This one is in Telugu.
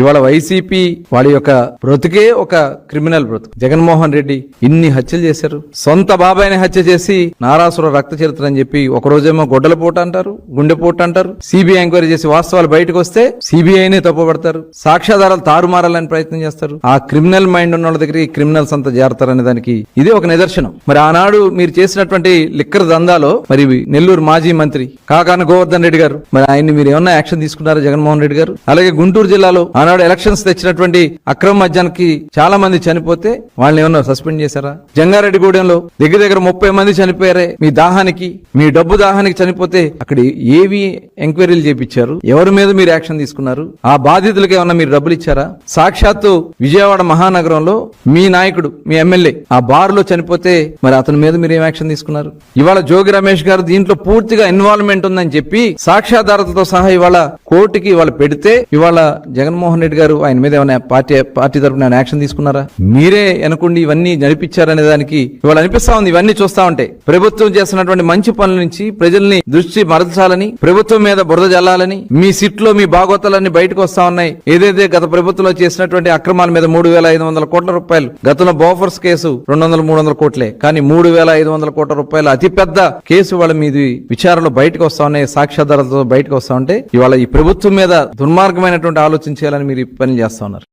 ఇవాళ వైసీపీ వాళ్ళ యొక్క బ్రతుకే ఒక క్రిమినల్ బ్రతుకు. జగన్మోహన్ రెడ్డి ఇన్ని హత్యలు చేశారు. సొంత బాబాయిని హత్య చేసి నారాసుర రక్త చరిత్ర అని చెప్పి ఒక రోజేమో గొడ్డల పోటు అంటారు, గుండెపోటు అంటారు. సిబిఐ ఎంక్వైరీ చేసి వాస్తవాలు బయటకు వస్తే సిబిఐనే తప్పుపడతారు. సాక్ష్యాధారాలు తారుమారాలని ప్రయత్నం చేస్తారు. ఆ క్రిమినల్ మైండ్ ఉన్న వాళ్ళ దగ్గరికి క్రిమినల్స్ అంతా చేరతారనే దానికి ఇది ఒక నిదర్శనం. మరి ఆనాడు మీరు చేసినటువంటి లిక్కర్ దందాలో మరి నెల్లూరు మాజీ మంత్రి కాకాన గోవర్ధన్ రెడ్డి గారు, మరి ఆయన్ని మీరు ఏమన్నా యాక్షన్ తీసుకున్నారా జగన్మోహన్ రెడ్డి గారు? అలాగే గుంటూరు జిల్లాలో ఆనాడు ఎలక్షన్స్ తెచ్చినటువంటి అక్రమ మద్యానికి చాలా మంది చనిపోతే వాళ్ళని ఏమన్నా సస్పెండ్ చేశారా? జంగారెడ్డిగూడెంలో దగ్గర 30 మంది చనిపోయారే మీ దాహానికి, మీ డబ్బు దాహానికి చనిపోతే అక్కడ ఏవి ఎంక్వైరీలు చేపించారు? ఎవరి మీద మీరు యాక్షన్ తీసుకున్నారు? ఆ బాధితులకు ఏమన్నా మీరు డబ్బులు ఇచ్చారా? సాక్షాత్తు విజయవాడ మహానగరంలో మీ నాయకుడు, మీ ఎమ్మెల్యే ఆ బారులో చనిపోతే మరి అతని మీద మీరు ఏం యాక్షన్ తీసుకున్నారు? ఇవాళ జోగి రమేష్ గారు దీంట్లో పూర్తిగా ఇన్వాల్వ్మెంట్ ఉందని చెప్పి సాక్ష్యాధారాలతో సహా ఇవాళ కోర్టుకి ఇవాళ పెడితే ఇవాళ జగన్మోహన్ రెడ్డి గారు ఆయన మీద ఏమైనా పార్టీ తరఫున యాక్షన్ తీసుకున్నారా? మీరే అనుకోండి ఇవన్నీ నడిపించారనే దానికి ఇవాళ అనిపిస్తా ఉంది. ఇవన్నీ చూస్తా ఉంటే ప్రభుత్వం చేస్తున్నటువంటి మంచి పనుల నుంచి ప్రజల్ని దృష్టి మరల్చాలని, ప్రభుత్వం మీద బురద జల్లాలని, మీ సిట్లో మీ బాగోతాలన్నీ బయటకు వస్తా ఉన్నాయి. ఏదైతే గత ప్రభుత్వంలో చేసినటువంటి అక్రమాల మీద 3,500 కోట్ల రూపాయలు, గతంలో బోఫర్స్ కేసు 200-300 కోట్లే, కానీ 3,500 కోట్ల రూపాయల అతిపెద్ద కేసు వాళ్ళ మీద విచారణలో బయటకు వస్తా ఉన్నాయి. సాక్ష్యాధారాలతో బయటకు వస్తా ఉంటే ఇవాళ ఈ ప్రభుత్వం మీద దుర్మార్గమైనటువంటి ఆలోచన చేయాలని మీరు పని చేస్తా ఉన్నారు.